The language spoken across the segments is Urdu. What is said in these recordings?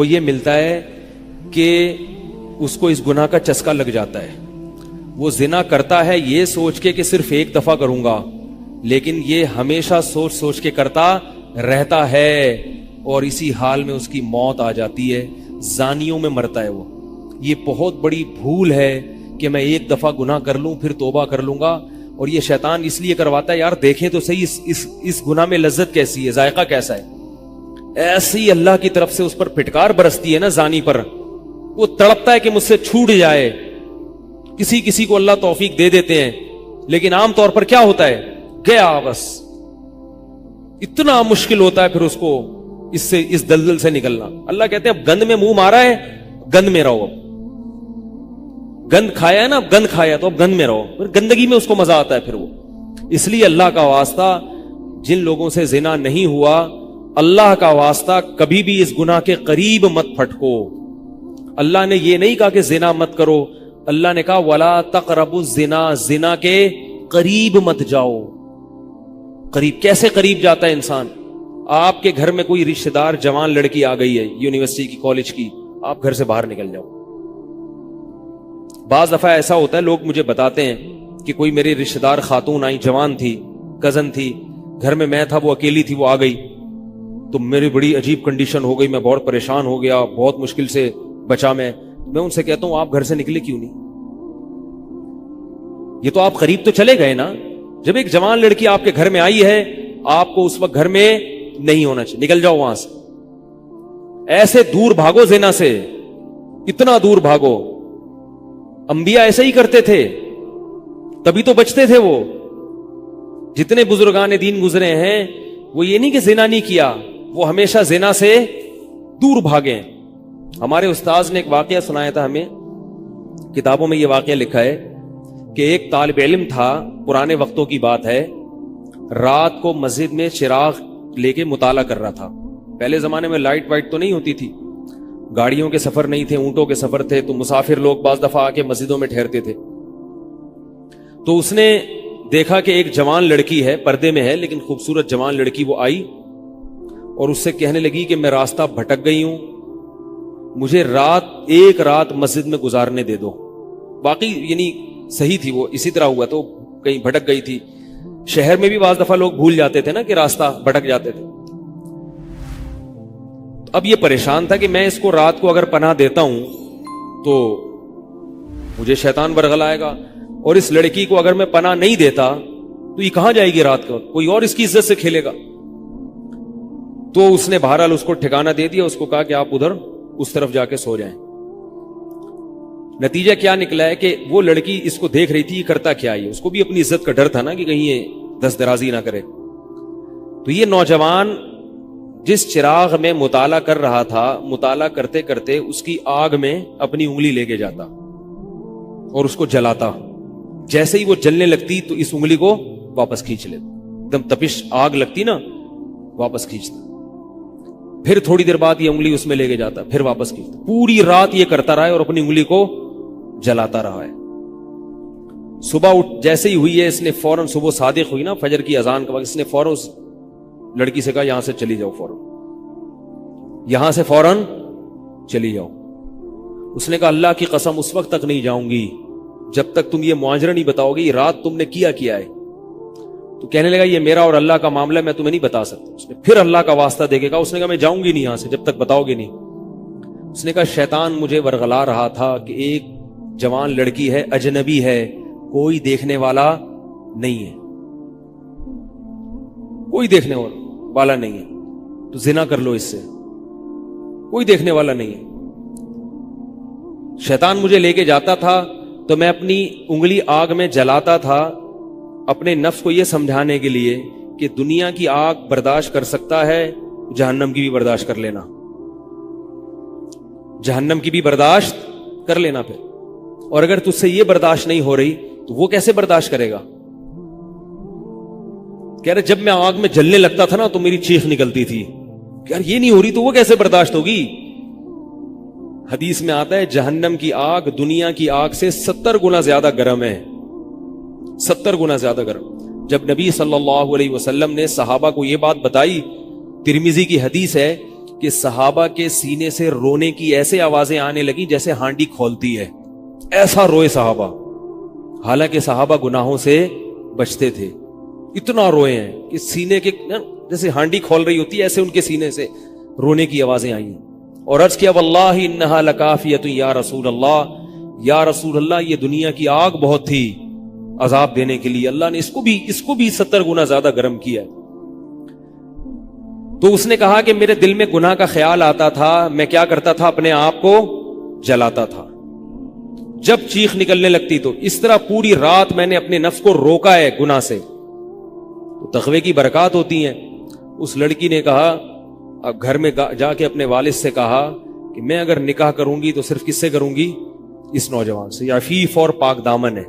وہ یہ ملتا ہے کہ اس کو اس گناہ کا چسکا لگ جاتا ہے. وہ زنا کرتا ہے یہ سوچ کے کہ صرف ایک دفعہ کروں گا، لیکن یہ ہمیشہ سوچ سوچ کے کرتا رہتا ہے اور اسی حال میں اس کی موت آ جاتی ہے. زانیوں میں مرتا ہے وہ. یہ بہت بڑی بھول ہے کہ میں ایک دفعہ گناہ کر لوں پھر توبہ کر لوں گا. اور یہ شیطان اس لیے کرواتا ہے، یار دیکھیں تو صحیح اس گناہ میں لذت کیسی ہے، ذائقہ کیسا ہے. ایسی اللہ کی طرف سے اس پر پھٹکار برستی ہے نا زانی پر، وہ تڑپتا ہے کہ مجھ سے چھوٹ جائے. کسی کو اللہ توفیق دے دیتے ہیں، لیکن عام طور پر کیا ہوتا ہے، گیا بس. اتنا مشکل ہوتا ہے پھر اس کو اس دلدل سے نکلنا. اللہ کہتے ہیں اب گند میں منہ مارا ہے، گند میں رہو. اب گند کھایا ہے نا، اب گند کھایا تو اب گند میں رہو. پھر گندگی میں اس کو مزہ آتا ہے پھر وہ. اس لیے اللہ کا واسطہ جن لوگوں سے زنا نہیں ہوا، اللہ کا واسطہ کبھی بھی اس گناہ کے قریب مت پھٹکو. اللہ نے یہ نہیں کہا کہ زنا مت کرو، اللہ نے کہا وَلَا تَقْرَبُوا الزِّنَا، زنا کے قریب مت جاؤ. قریب کیسے قریب جاتا ہے انسان؟ آپ کے گھر میں کوئی رشتہ دار جوان لڑکی آ گئی ہے یونیورسٹی کی، کالج کی، آپ گھر سے باہر نکل جاؤ. بعض دفعہ ایسا ہوتا ہے، لوگ مجھے بتاتے ہیں کہ کوئی میری رشتہ دار خاتون آئی، جوان تھی، کزن تھی، گھر میں میں تھا، وہ اکیلی تھی، وہ آ گئی تو میری بڑی عجیب کنڈیشن ہو گئی، میں بہت پریشان ہو گیا، بہت مشکل سے بچا. میں ان سے کہتا ہوں آپ گھر سے نکلے کیوں نہیں؟ یہ تو آپ قریب تو چلے گئے نا. جب ایک جوان لڑکی آپ کے گھر میں آئی ہے، آپ کو اس وقت گھر میں نہیں ہونا چاہیے، نکل جاؤ وہاں سے. ایسے دور بھاگو زنا سے، اتنا دور بھاگو. انبیاء ایسے ہی کرتے تھے، تبھی تو بچتے تھے. وہ جتنے بزرگان دین گزرے ہیں وہ یہ نہیں کہ زنا نہیں کیا، وہ ہمیشہ زنا سے دور بھاگے. ہمارے استاذ نے ایک واقعہ سنایا تھا ہمیں، کتابوں میں یہ واقعہ لکھا ہے کہ ایک طالب علم تھا، پرانے وقتوں کی بات ہے، رات کو مسجد میں چراغ لے کے مطالعہ کر رہا تھا. پہلے زمانے میں لائٹ وائٹ تو نہیں ہوتی تھی، گاڑیوں کے سفر نہیں تھے، اونٹوں کے سفر تھے، تو مسافر لوگ بعض دفعہ آ کے مسجدوں میں ٹھہرتے تھے. تو اس نے دیکھا کہ ایک جوان لڑکی ہے، پردے میں ہے لیکن خوبصورت جوان لڑکی. وہ آئی اور اس سے کہنے لگی کہ میں راستہ بھٹک گئی ہوں، مجھے ایک رات مسجد میں گزارنے دے دو. واقعی یعنی صحیح تھی، وہ اسی طرح ہوا تو کہیں بھٹک گئی تھی. شہر میں بھی بعض دفعہ لوگ بھول جاتے تھے نا کہ راستہ بھٹک جاتے تھے. اب یہ پریشان تھا کہ میں اس کو رات کو اگر پناہ دیتا ہوں تو مجھے شیطان برگلائے گا، اور اس لڑکی کو اگر میں پناہ نہیں دیتا تو یہ کہاں جائے گی رات کو، کوئی اور اس کی عزت سے کھیلے گا. تو اس نے بہرحال اس کو ٹھکانہ دے دیا، اس کو کہا کہ آپ ادھر اس طرف جا کے سو جائیں. نتیجہ کیا نکلا ہے کہ وہ لڑکی اس کو دیکھ رہی تھی یہ کرتا کیا ہے، اس کو بھی اپنی عزت کا ڈر تھا نا کہ کہیں یہ دست درازی نہ کرے. تو یہ نوجوان جس چراغ میں مطالعہ کر رہا تھا، مطالعہ کرتے کرتے اس کی آگ میں اپنی انگلی لے کے جاتا اور اس کو جلاتا. جیسے ہی وہ جلنے لگتی تو اس انگلی کو واپس کھینچ لیتا، ایک دم تپش آگ لگتی نا، واپس کھینچتا. پھر تھوڑی دیر بعد یہ انگلی اس میں لے کے جاتا، پھر واپس کھینچتا. پوری رات یہ کرتا رہا ہے اور اپنی انگلی کو جلاتا رہا ہے. صبح جیسے ہی ہوئی ہے، اس نے فوراً، صبح صادق ہوئی نا فجر کی اذان کا وقت، اس نے فوراً اس لڑکی سے کہا یہاں سے چلی جاؤ، فوراً یہاں سے فوراً چلی جاؤ. اس نے کہا اللہ کی قسم اس وقت تک نہیں جاؤں گی جب تک تم یہ معاجرہ نہیں بتاؤ گی، رات تم نے کیا ہے. تو کہنے لگا یہ میرا اور اللہ کا معاملہ ہے، میں تمہیں نہیں بتا سکتا. اس نے پھر اللہ کا واسطہ دے کے کہا، اس نے کہا میں جاؤں گی نہیں یہاں سے جب تک بتاؤ گے نہیں. اس نے کہا شیطان مجھے ورغلا رہا تھا کہ ایک جوان لڑکی ہے، اجنبی ہے، کوئی دیکھنے والا نہیں ہے، کوئی دیکھنے والا نہیں ہے، تو زنا کر لو اس سے، کوئی دیکھنے والا نہیں ہے. شیطان مجھے لے کے جاتا تھا تو میں اپنی انگلی آگ میں جلاتا تھا، اپنے نفس کو یہ سمجھانے کے لیے کہ دنیا کی آگ برداشت کر سکتا ہے، جہنم کی بھی برداشت کر لینا، جہنم کی بھی برداشت کر لینا. پھر اور اگر تجھ سے یہ برداشت نہیں ہو رہی تو وہ کیسے برداشت کرے گا؟ کہہ رہے جب میں آگ میں جلنے لگتا تھا نا تو میری چیخ نکلتی تھی کہ یار یہ نہیں ہو رہی تو وہ کیسے برداشت ہوگی. حدیث میں آتا ہے جہنم کی آگ دنیا کی آگ سے 70 گنا زیادہ گرم ہے، 70 گنا زیادہ گرم. جب نبی صلی اللہ علیہ وسلم نے صحابہ کو یہ بات بتائی، ترمذی کی حدیث ہے کہ صحابہ کے سینے سے رونے کی ایسے آوازیں آنے لگی جیسے ہانڈی کھولتی ہے، ایسا روئے صحابہ، حالانکہ صحابہ گناہوں سے بچتے تھے، اتنا روئے ہیں کہ سینے کے جیسے ہانڈی کھول رہی ہوتی ہے ایسے ان کے سینے سے رونے کی آوازیں آئی ہیں۔ اور عرض کیا واللہ انہا لکافیۃ یا رسول اللہ، یا رسول اللہ یہ دنیا کی آگ بہت تھی عذاب دینے کے لیے، اللہ نے اس کو بھی 70 گنا زیادہ گرم کیا ہے۔ تو اس نے کہا کہ میرے دل میں گناہ کا خیال آتا تھا، میں کیا کرتا تھا، اپنے آپ کو جلاتا تھا جب چیخ نکلنے لگتی۔ تو اس طرح پوری رات میں نے اپنے نفس کو روکا ہے گناہ سے، تو تقوی کی برکات ہوتی ہیں۔ اس لڑکی نے کہا، اب گھر میں جا کے اپنے والد سے کہا کہ میں اگر نکاح کروں گی تو صرف کس سے کروں گی، اس نوجوان سے، عفیف اور پاک دامن ہے۔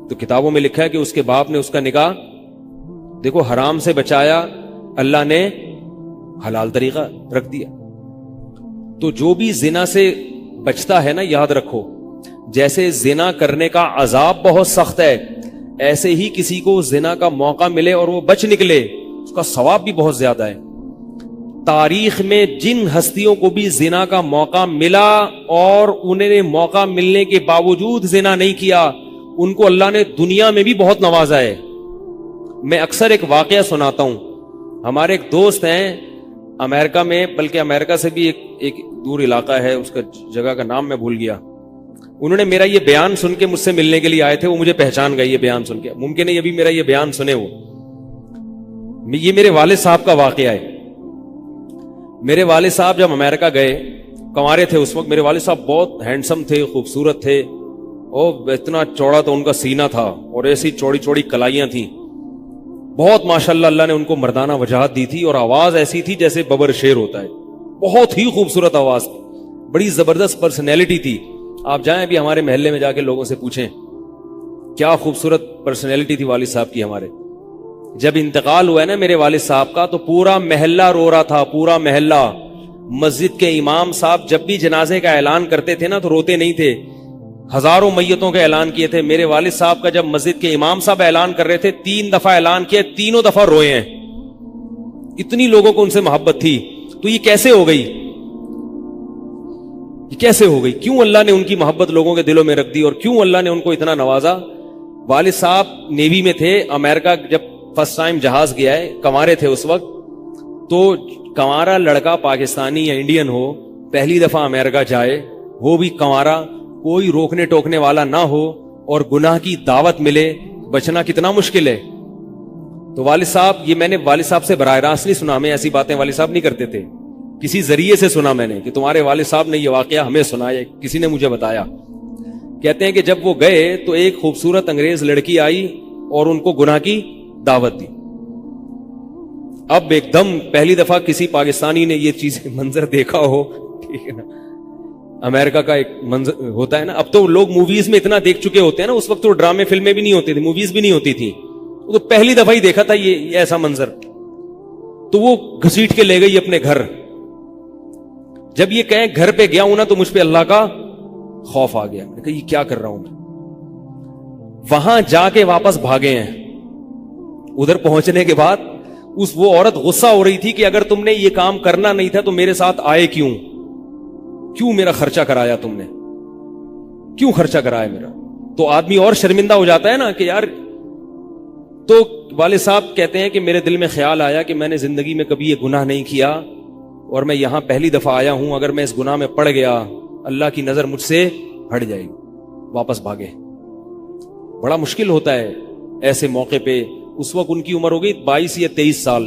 تو کتابوں میں لکھا ہے کہ اس کے باپ نے اس کا نکاح دیکھو حرام سے بچایا، اللہ نے حلال طریقہ رکھ دیا۔ تو جو بھی زنا سے بچتا ہے نا، یاد رکھو جیسے زنا کرنے کا عذاب بہت سخت ہے، ایسے ہی کسی کو زنا کا موقع ملے اور وہ بچ نکلے اس کا ثواب بھی بہت زیادہ ہے۔ تاریخ میں جن ہستیوں کو بھی زنا کا موقع ملا اور انہیں نے موقع ملنے کے باوجود زنا نہیں کیا، ان کو اللہ نے دنیا میں بھی بہت نوازا ہے۔ میں اکثر ایک واقعہ سناتا ہوں، ہمارے ایک دوست ہیں امریکہ میں، بلکہ امریکہ سے بھی ایک دور علاقہ ہے، اس کا جگہ کا نام میں بھول گیا۔ انہوں نے میرا یہ بیان سن کے مجھ سے ملنے کے لیے آئے تھے، وہ مجھے پہچان گئے یہ بیان سن کے، ممکن ہے یہ بھی میرا یہ بیان سنے وہ۔ یہ میرے والد صاحب کا واقعہ ہے۔ میرے والد صاحب جب امریکہ گئے، کنوارے تھے اس وقت، میرے والد صاحب بہت ہینڈسم تھے، خوبصورت تھے، اور اتنا چوڑا تو ان کا سینہ تھا اور ایسی چوڑی چوڑی کلائیاں تھیں، بہت ماشاءاللہ اللہ نے ان کو مردانہ وجاہت دی تھی، اور آواز ایسی تھی جیسے ببر شیر ہوتا ہے، بہت ہی خوبصورت آواز تھی، بڑی زبردست پرسنالٹی تھی۔ آپ جائیں بھی ہمارے محلے میں جا کے لوگوں سے پوچھیں کیا خوبصورت پرسنالٹی تھی والد صاحب کی ہمارے۔ جب انتقال ہوا ہے نا میرے والد صاحب کا، تو پورا محلہ رو رہا تھا، پورا محلہ۔ مسجد کے امام صاحب جب بھی جنازے کا اعلان کرتے تھے نا تو روتے نہیں تھے، ہزاروں میتوں کا اعلان کیے تھے۔ میرے والد صاحب کا جب مسجد کے امام صاحب اعلان کر رہے تھے، 3 دفعہ اعلان کیا، تینوں دفعہ روئے ہیں، اتنی لوگوں کو ان سے محبت تھی۔ تو یہ کیسے ہو گئی، یہ کیسے ہو گئی؟ کیوں اللہ نے ان کی محبت لوگوں کے دلوں میں رکھ دی، اور کیوں اللہ نے ان کو اتنا نوازا؟ والد صاحب نیوی میں تھے، امریکہ جب فرسٹ ٹائم جہاز گیا ہے، کنوارے تھے اس وقت، تو کنوارا لڑکا پاکستانی یا انڈین ہو، پہلی دفعہ امریکہ جائے، وہ بھی کنوارا، کوئی روکنے ٹوکنے والا نہ ہو، اور گناہ کی دعوت ملے، بچنا کتنا مشکل ہے۔ تو والد صاحب، یہ میں نے والد صاحب سے براہ راست نہیں سنا، ہمیں ایسی باتیں والد صاحب نہیں کرتے تھے، کسی ذریعے سے سنا میں نے کہ تمہارے والد صاحب نے یہ واقعہ ہمیں سنایا، کسی نے مجھے بتایا۔ کہتے ہیں کہ جب وہ گئے تو ایک خوبصورت انگریز لڑکی آئی اور ان کو گناہ کی دعوت دی۔ اب ایک دم پہلی دفعہ کسی پاکستانی نے یہ چیز منظر دیکھا ہو، ٹھیک ہے نا، امریکہ کا ایک منظر ہوتا ہے نا، اب تو لوگ موویز میں اتنا دیکھ چکے ہوتے ہیں نا، اس وقت تو ڈرامے فلمیں بھی نہیں ہوتی تھی، موویز بھی نہیں ہوتی تھی، تو پہلی دفعہ ہی دیکھا تھا یہ ایسا منظر، تو وہ گھسیٹ کے لے گئی اپنے گھر۔ جب یہ کہیں گھر پہ گیا ہوں نا تو مجھ پہ اللہ کا خوف آ گیا، میں نے کہا یہ کیا کر رہا ہوں میں۔ وہاں جا کے واپس بھاگے ہیں۔ ادھر پہنچنے کے بعد وہ عورت غصہ ہو رہی تھی کہ اگر تم نے یہ کام کرنا نہیں تھا تو میرے ساتھ آئے کیوں میرا خرچہ کرایا تم نے، کیوں خرچہ کرایا میرا؟ تو آدمی اور شرمندہ ہو جاتا ہے نا کہ یار۔ تو والد صاحب کہتے ہیں کہ میرے دل میں خیال آیا کہ میں نے زندگی میں کبھی یہ گناہ نہیں کیا، اور میں یہاں پہلی دفعہ آیا ہوں، اگر میں اس گناہ میں پڑ گیا اللہ کی نظر مجھ سے ہٹ جائے گی۔ واپس بھاگے۔ بڑا مشکل ہوتا ہے ایسے موقع پہ۔ اس وقت ان کی عمر ہوگی 22 یا 23 سال،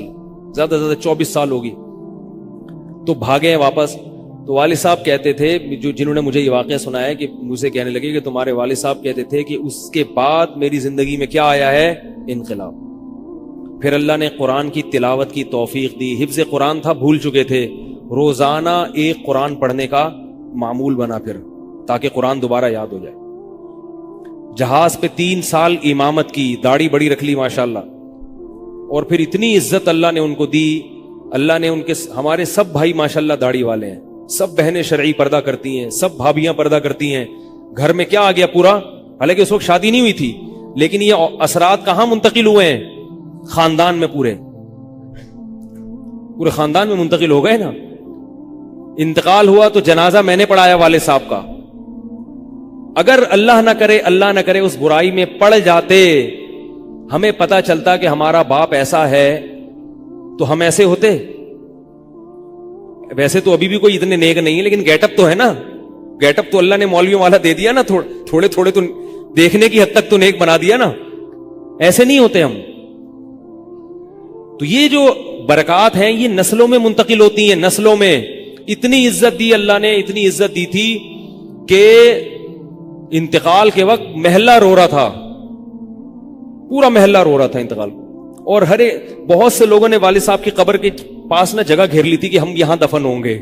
زیادہ سے زیادہ 24 سال ہوگی، تو بھاگے ہیں واپس۔ تو والد صاحب کہتے تھے، جنہوں نے مجھے یہ واقعہ سنایا، کہ مجھے کہنے لگے کہ تمہارے والد صاحب کہتے تھے کہ اس کے بعد میری زندگی میں کیا آیا ہے؟ انقلاب۔ پھر اللہ نے قرآن کی تلاوت کی توفیق دی، حفظ قرآن تھا، بھول چکے تھے، روزانہ ایک قرآن پڑھنے کا معمول بنا پھر، تاکہ قرآن دوبارہ یاد ہو جائے۔ جہاز پہ 3 سال امامت کی، داڑھی بڑی رکھ لی ماشاءاللہ، اور پھر اتنی عزت اللہ نے ان کو دی۔ اللہ نے ان کے، ہمارے سب بھائی ماشاءاللہ داڑھی والے ہیں، سب بہنیں شرعی پردہ کرتی ہیں، سب بھابیاں پردہ کرتی ہیں۔ گھر میں کیا آ گیا پورا، حالانکہ اس وقت شادی نہیں ہوئی تھی، لیکن یہ اثرات کہاں منتقل ہوئے ہیں؟ خاندان میں پورے۔ پورے خاندان میں منتقل ہو گئے نا. انتقال ہوا تو جنازہ میں نے پڑھایا والد صاحب کا. اگر اللہ نہ کرے اس برائی میں پڑ جاتے, ہمیں پتا چلتا کہ ہمارا باپ ایسا ہے, تو ہم ایسے ہوتے؟ ویسے تو ابھی بھی کوئی اتنے نیک نہیں ہے, لیکن گیٹ اپ تو ہے نا. گیٹ اپ تو اللہ نے مولویوں والا دے دیا نا, تھوڑے تھوڑے تو دیکھنے کی حد تک تو نیک بنا دیا نا. ایسے نہیں ہوتے ہم. تو یہ جو برکات ہیں یہ نسلوں میں منتقل ہوتی ہیں. نسلوں میں اتنی عزت دی اللہ نے, اتنی عزت دی تھی کہ انتقال کے وقت محلہ رو رہا تھا, پورا محلہ رو رہا تھا انتقال. اور بہت سے لوگوں نے والد صاحب کی قبر کے پاس نہ جگہ گھیر لی تھی کہ ہم یہاں دفن ہوں گے.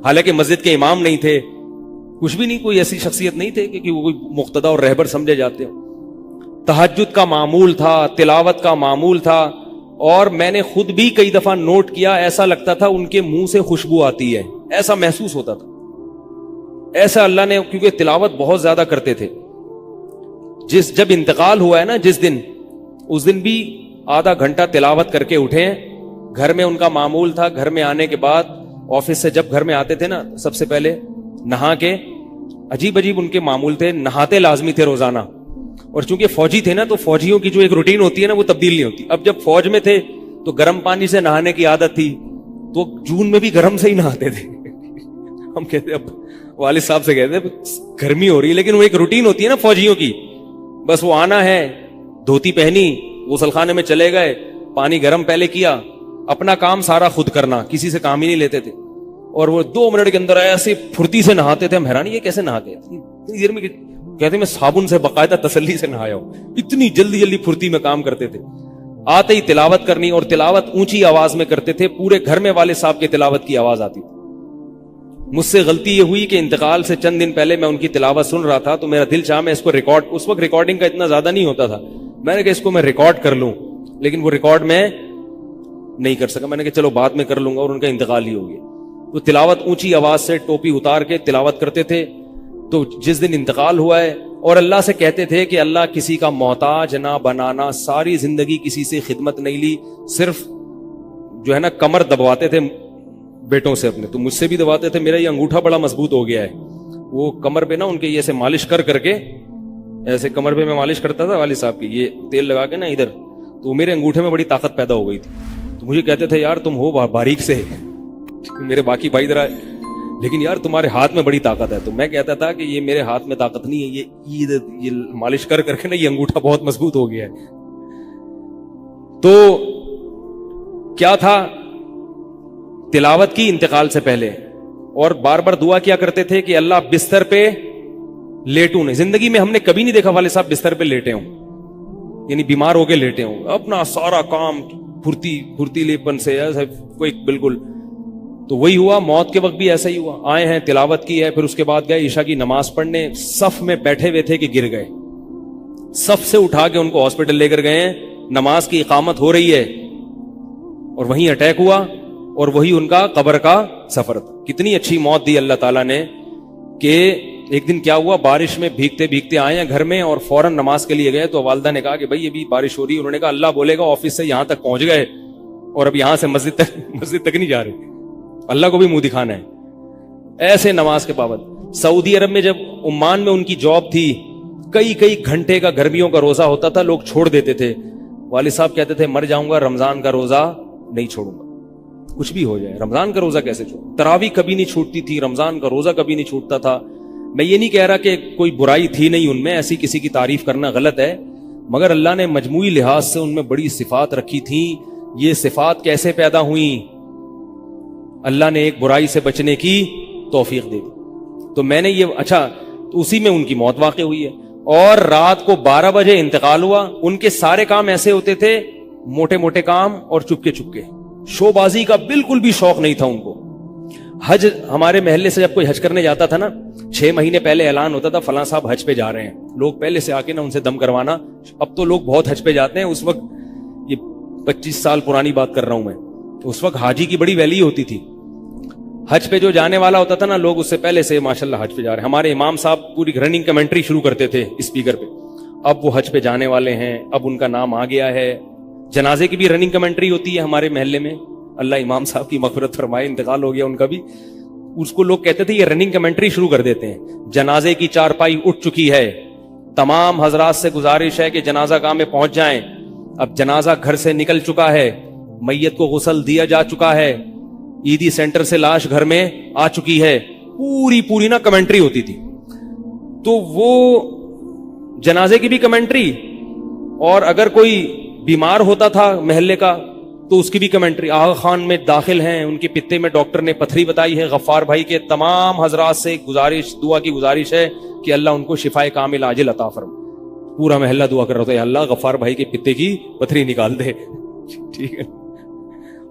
حالانکہ مسجد کے امام نہیں تھے, کچھ بھی نہیں, کوئی ایسی شخصیت نہیں تھے کہ وہ کوئی مقتدی اور رہبر سمجھے جاتے ہو. تہجد کا معمول تھا, تلاوت کا معمول تھا. اور میں نے خود بھی کئی دفعہ نوٹ کیا, ایسا لگتا تھا ان کے منہ سے خوشبو آتی ہے, ایسا محسوس ہوتا تھا. ایسا اللہ نے, کیونکہ تلاوت بہت زیادہ کرتے تھے. جب انتقال ہوا ہے نا جس دن, اس دن بھی آدھا گھنٹہ تلاوت کر کے اٹھے. گھر میں ان کا معمول تھا, گھر میں آنے کے بعد آفس سے جب گھر میں آتے تھے نا, سب سے پہلے نہا کے, عجیب ان کے معمول تھے, نہاتے لازمی تھے روزانہ. اور چونکہ فوجی تھے نا, تو فوجیوں کی جو ایک روٹین ہوتی ہے نا, وہ تبدیل نہیں ہوتی. اب جب فوج میں تھے تو گرم پانی سے نہانے کی عادت تھی, تو جون میں بھی گرم سے ہی نہاتے تھے. ہم کہتے, اب والد صاحب سے کہتے گرمی ہو رہی ہے, لیکن وہ ایک روٹین ہوتی ہے نا فوجیوں کی, بس وہ آنا ہے, دھوتی پہنی, غسل خانے میں چلے گئے, پانی گرم پہلے کیا, اپنا کام سارا خود کرنا, کسی سے کام ہی نہیں لیتے تھے. اور وہ 2 منٹ کے اندر ایسے پھرتی سے نہاتے تھے, ہم حیران, یہ کیسے نہا گئے اتنی دیر میں. کہتے میں صابن سے باقاعدہ تسلی سے نہایا ہوں, اتنی جلدی پھرتی میں کام کرتے تھے. آتے ہی تلاوت کرنی, اور تلاوت اونچی آواز میں کرتے تھے, پورے گھر میں والد صاحب کے تلاوت کی آواز آتی تھی. مجھ سے غلطی یہ ہوئی کہ انتقال سے چند دن پہلے میں ان کی تلاوت سن رہا تھا, تو میرا دل چاہا میں اس کو ریکارڈ, اس وقت ریکارڈنگ کا اتنا زیادہ نہیں ہوتا تھا, میں نے کہا اس کو میں ریکارڈ کر لوں, لیکن وہ ریکارڈ میں نہیں کر سکا. میں نے کہا چلو بعد میں کر لوں گا, اور ان کا انتقال ہی ہو گیا. تو تلاوت اونچی آواز سے ٹوپی اتار کے تلاوت کرتے تھے. تو جس دن انتقال ہوا ہے, اور اللہ سے کہتے تھے کہ اللہ کسی کا محتاج نہ بنانا, ساری زندگی کسی سے خدمت نہیں لی, صرف جو ہے نا کمر دبواتے تھے بیٹوں سے اپنے. تو مجھ سے بھی دباتے تھے, میرا یہ انگوٹھا بڑا مضبوط ہو گیا ہے. وہ کمر پہ نا ان کے یہ ایسے مالش کر کے, ایسے کمر پہ میں مالش کرتا تھا والد صاحب کی, یہ تیل لگا کے نا ادھر, تو میرے انگوٹھے میں بڑی طاقت پیدا ہو گئی تھی. تو مجھے کہتے تھے یار تم ہو باریک سے, میرے باقی بھائی ذرا, لیکن یار تمہارے ہاتھ میں بڑی طاقت ہے. تو میں کہتا تھا کہ یہ میرے ہاتھ میں طاقت نہیں ہے, یہ مالش کر کے نا یہ انگوٹھا بہت مضبوط ہو گیا ہے. تو کیا تھا, تلاوت کی انتقال سے پہلے, اور بار بار دعا کیا کرتے تھے کہ اللہ بستر پہ لیٹوں نہیں. زندگی میں ہم نے کبھی نہیں دیکھا والد صاحب بستر پہ لیٹے ہوں, یعنی بیمار ہو کے لیٹے ہوں, اپنا سارا کام پھرتیلے پن سے ایسا کوئی بالکل. تو وہی ہوا, موت کے وقت بھی ایسا ہی ہوا. آئے ہیں, تلاوت کی ہے, پھر اس کے بعد گئے عشاء کی نماز پڑھنے, صف میں بیٹھے ہوئے تھے کہ گر گئے. صف سے اٹھا کے ان کو ہاسپٹل لے کر گئے, نماز کی اقامت ہو رہی ہے, اور وہیں اٹیک ہوا, اور وہی ان کا قبر کا سفر تھا. کتنی اچھی موت دی اللہ تعالیٰ نے, کہ ایک دن کیا ہوا, بارش میں بھیگتے بھیگتے آئے ہیں گھر میں, اور فوراً نماز کے لیے گئے. تو والدہ نے کہا کہ بھائی ابھی بارش ہو رہی ہے. انہوں نے کہا اللہ بولے گا آفس سے یہاں تک پہنچ گئے, اور اب یہاں سے مسجد تک نہیں جا رہے, اللہ کو بھی منہ دکھانا ہے. ایسے نماز کے پابند. سعودی عرب میں جب عمان میں ان کی جاب تھی, کئی گھنٹے کا گرمیوں کا روزہ ہوتا تھا, لوگ چھوڑ دیتے تھے. والد صاحب کہتے تھے مر جاؤں گا, رمضان کا روزہ نہیں چھوڑوں گا, کچھ بھی ہو جائے رمضان کا روزہ کیسے چھوڑوں. تراویح کبھی نہیں چھوٹتی تھی, رمضان کا روزہ کبھی نہیں چھوٹتا تھا. میں یہ نہیں کہہ رہا کہ کوئی برائی تھی نہیں ان میں, ایسی کسی کی تعریف کرنا غلط ہے, مگر اللہ نے مجموعی لحاظ سے ان میں بڑی صفات رکھی تھیں. یہ صفات کیسے پیدا ہوئیں؟ اللہ نے ایک برائی سے بچنے کی توفیق دے دی. تو میں نے یہ تو اسی میں ان کی موت واقع ہوئی ہے. اور رات کو 12 بجے انتقال ہوا. ان کے سارے کام ایسے ہوتے تھے, موٹے موٹے کام اور چپکے چپکے. شو بازی کا بالکل بھی شوق نہیں تھا ان کو. حج, ہمارے محلے سے جب کوئی حج کرنے جاتا تھا نا, 6 مہینے پہلے اعلان ہوتا تھا فلاں صاحب حج پہ جا رہے ہیں. لوگ پہلے سے آ کے نا ان سے دم کروانا. اب تو لوگ بہت حج پہ جاتے ہیں, اس وقت یہ 25 سال پرانی بات کر رہا ہوں میں, تو اس وقت حاجی کی بڑی ویلی ہوتی تھی. حج پہ جو جانے والا ہوتا تھا نا, لوگ اس سے پہلے سے ماشاءاللہ حج پہ جا رہے ہیں. ہمارے امام صاحب پوری رننگ کمنٹری شروع کرتے تھے اسپیکر پہ, اب وہ حج پہ جانے والے ہیں, اب ان کا نام آ گیا ہے. جنازے کی بھی رننگ کمنٹری ہوتی ہے ہمارے محلے میں, اللہ امام صاحب کی مغفرت فرمائے, انتقال ہو گیا ان کا بھی. اس کو لوگ کہتے تھے یہ رننگ کمنٹری شروع کر دیتے ہیں. جنازے کی چارپائی اٹھ چکی ہے, تمام حضرات سے گزارش ہے کہ جنازہ گاہ میں پہنچ جائیں. اب جنازہ گھر سے نکل چکا ہے, میت کو غسل دیا جا چکا ہے, عیدی سینٹر سے لاش گھر میں آ چکی ہے. پوری نا کمنٹری ہوتی تھی. تو وہ جنازے کی بھی کمنٹری, اور اگر کوئی بیمار ہوتا تھا محلے کا تو اس کی بھی کمنٹری. آغا خان میں داخل ہیں, ان کے پتے میں ڈاکٹر نے پتھری بتائی ہے. غفار بھائی کے تمام حضرات سے گزارش, دعا کی گزارش ہے کہ اللہ ان کو شفائے کامل عاجل عطا فرمائے. پورا محلہ دعا کر رہا تھا, اللہ غفار بھائی کے پتے کی پتھری نکال دے. ٹھیک ہے,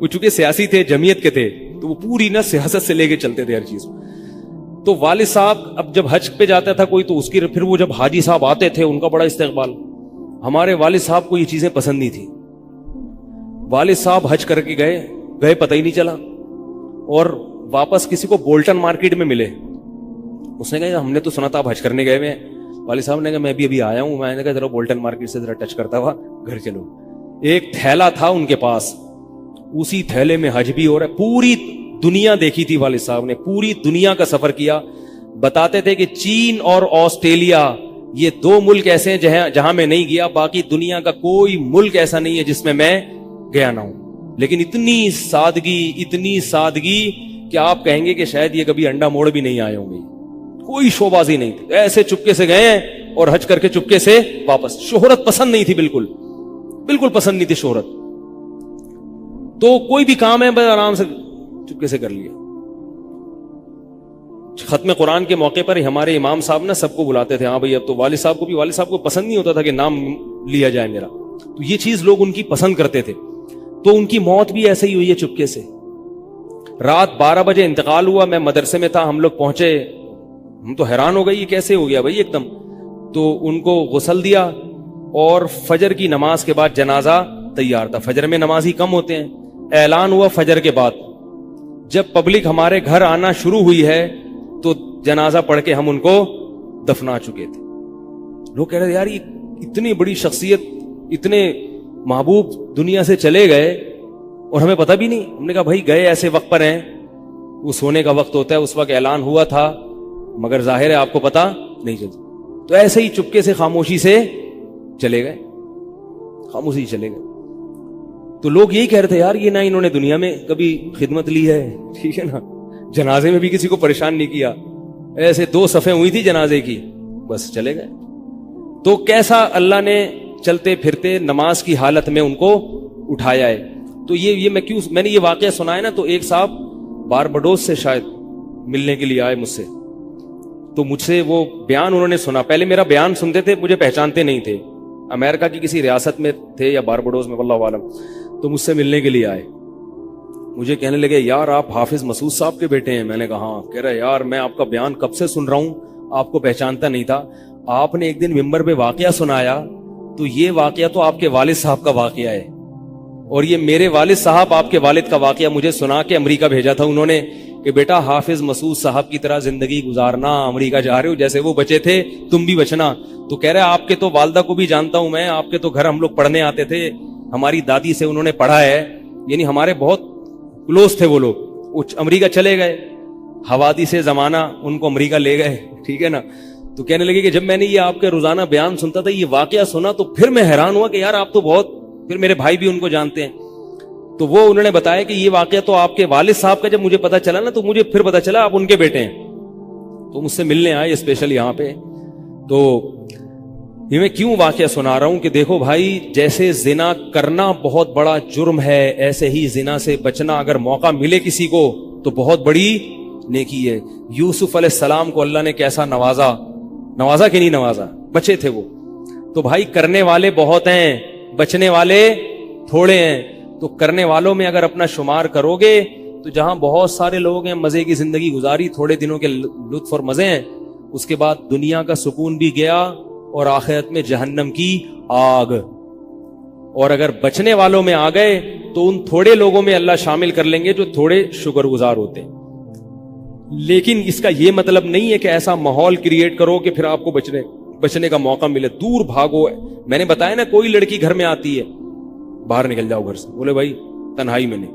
وہ چونکہ سیاسی تھے, جمعیت کے تھے, تو وہ پوری نا سیاست سے لے کے چلتے تھے ہر چیز. تو والد صاحب اب جب حج پہ جاتا تھا کوئی, تو اس کی پھر وہ جب حاجی صاحب آتے تھے ان کا بڑا استقبال. ہمارے والد صاحب کو یہ چیزیں پسند نہیں تھی. والد صاحب حج کر کے گئے پتہ ہی نہیں چلا, اور واپس کسی کو بولٹن مارکیٹ میں ملے. اس نے کہا ہم نے تو سنا تھا آپ حج کرنے گئے ہوئے ہیں. والد صاحب نے کہا میں بھی ابھی آیا ہوں. میں نے کہا ذرا بولٹن مارکیٹ سے ذرا ٹچ کرتا ہوا گھر چلو. ایک تھیلا تھا ان کے پاس, اسی تھیلے میں حج بھی ہو رہا ہے. پوری دنیا دیکھی تھی والد صاحب نے, پوری دنیا کا سفر کیا. بتاتے تھے کہ چین اور آسٹریلیا یہ 2 ملک ایسے ہیں جہاں میں نہیں گیا, باقی دنیا کا کوئی ملک ایسا نہیں ہے جس میں گیا نہ ہوں. لیکن اتنی سادگی کہ آپ کہیں گے کہ شاید یہ کبھی انڈا موڑ بھی نہیں آئے ہوں گے. کوئی شو بازی نہیں تھی, ایسے چپکے سے گئے ہیں اور حج کر کے چپکے سے واپس. شہرت پسند نہیں تھی, بالکل پسند نہیں تھی شہرت. تو کوئی بھی کام ہے بس آرام سے چپکے سے کر لیا. ختم قرآن کے موقع پر ہمارے امام صاحب نا سب کو بلاتے تھے. ہاں بھائی اب تو والد صاحب کو پسند نہیں ہوتا تھا کہ نام لیا جائے میرا, تو یہ چیز لوگ ان کی پسند کرتے تھے. تو ان کی موت بھی ایسے ہی ہوئی ہے چپکے سے. رات 12 بجے انتقال ہوا. میں مدرسے میں تھا, ہم لوگ پہنچے, ہم تو حیران ہو گئے یہ کیسے ہو گیا بھائی ایک دم. تو ان کو غسل دیا, اور فجر کی نماز کے بعد جنازہ تیار تھا. فجر میں نمازی کم ہوتے ہیں. اعلان ہوا فجر کے بعد. جب پبلک ہمارے گھر آنا شروع ہوئی ہے تو جنازہ پڑھ کے ہم ان کو دفنا چکے تھے. لوگ کہہ رہے تھے یار یہ اتنی بڑی شخصیت, اتنے محبوب دنیا سے چلے گئے اور ہمیں پتہ بھی نہیں. ہم نے کہا بھائی گئے ایسے وقت پر ہیں, وہ سونے کا وقت ہوتا ہے, اس وقت اعلان ہوا تھا, مگر ظاہر ہے آپ کو پتہ نہیں چلتا. تو ایسے ہی چپکے سے خاموشی سے چلے گئے. تو لوگ یہی کہہ رہے تھے یار یہ نہ انہوں نے دنیا میں کبھی خدمت لی ہے, ٹھیک ہے نا, جنازے میں بھی کسی کو پریشان نہیں کیا, ایسے 2 صفیں ہوئی تھی جنازے کی, بس چلے گئے. تو کیسا اللہ نے چلتے پھرتے نماز کی حالت میں ان کو اٹھایا ہے. تو یہ میں نے یہ واقعہ سنا ہے نا, تو ایک صاحب باربڈوس سے شاید ملنے کے لیے آئے مجھ سے. تو مجھ سے وہ بیان انہوں نے سنا. پہلے میرا بیان سنتے تھے, مجھے پہچانتے نہیں تھے, امریکہ کی کسی ریاست میں تھے یا باربڈوس میں, واللہ عالم. تو مجھ سے ملنے کے لیے آئے. مجھے کہنے لگے یار آپ حافظ مسعود صاحب کے بیٹے ہیں. میں نے کہا ہاں. کہہ رہے یار میں آپ کا بیان کب سے سن رہا ہوں, آپ کو پہچانتا نہیں تھا. آپ نے ایک دن ممبر پہ واقعہ سنایا, تو یہ واقعہ تو آپ کے والد صاحب کا واقعہ ہے, اور یہ میرے والد صاحب آپ کے والد کا واقعہ مجھے سنا کے امریکہ بھیجا تھا انہوں نے کہ بیٹا حافظ مسعود صاحب کی طرح زندگی گزارنا, امریکہ جا رہے ہو, جیسے وہ بچے تھے تم بھی بچنا. تو کہہ رہے آپ کے تو والدہ کو بھی جانتا ہوں میں, آپ کے تو گھر ہم لوگ پڑھنے آتے تھے, ہماری دادی سے انہوں نے پڑھا ہے, یعنی ہمارے بہت کلوز تھے وہ لوگ. امریکہ چلے گئے, حوادث زمانہ ان کو امریکہ لے گئے, ٹھیک ہے نا. تو کہنے لگے کہ جب میں نے یہ آپ کے روزانہ بیان سنتا تھا, یہ واقعہ سنا, تو پھر میں حیران ہوا کہ یار آپ تو بہت, پھر میرے بھائی بھی ان کو جانتے ہیں. تو وہ انہوں نے بتایا کہ یہ واقعہ تو آپ کے والد صاحب کا. جب مجھے پتا چلا نا, تو مجھے پھر پتا چلا آپ ان کے بیٹے ہیں. تو مجھ سے ملنے آئے اسپیشل یہاں پہ. تو یہ میں کیوں واقعہ سنا رہا ہوں کہ دیکھو بھائی, جیسے زنا کرنا بہت بڑا جرم ہے, ایسے ہی زنا سے بچنا اگر موقع ملے کسی کو تو بہت بڑی نیکی ہے. یوسف علیہ السلام کو اللہ نے کیسا نوازا کہ نہیں نوازا, بچے تھے وہ. تو بھائی کرنے والے بہت ہیں, بچنے والے تھوڑے ہیں. تو کرنے والوں میں اگر اپنا شمار کرو گے تو جہاں بہت سارے لوگ ہیں مزے کی زندگی گزاری, تھوڑے دنوں کے لطف اور مزے ہیں, اس کے بعد دنیا کا سکون بھی گیا اور آخرت میں جہنم کی آگ. اور اگر بچنے والوں میں آ گئے تو ان تھوڑے لوگوں میں اللہ شامل کر لیں گے جو تھوڑے شکر گزار ہوتے ہیں. لیکن اس کا یہ مطلب نہیں ہے کہ ایسا ماحول کریٹ کرو کہ پھر آپ کو بچنے کا موقع ملے. دور بھاگو. میں نے بتایا نا, کوئی لڑکی گھر میں آتی ہے, باہر نکل جاؤ گھر سے, بولے بھائی تنہائی میں نہیں,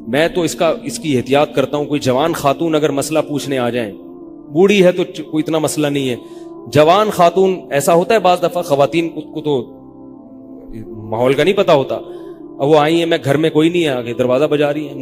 میں تو اس کی احتیاط کرتا ہوں. کوئی جوان خاتون اگر مسئلہ پوچھنے آ جائیں, بوڑھی ہے تو کوئی اتنا مسئلہ نہیں ہے, جوان خاتون ایسا ہوتا ہے بعض دفعہ خواتین کو تو ماحول کا نہیں پتا ہوتا, اب وہ آئی ہیں, میں گھر میں کوئی نہیں ہے, آگے دروازہ بجا رہی ہیں,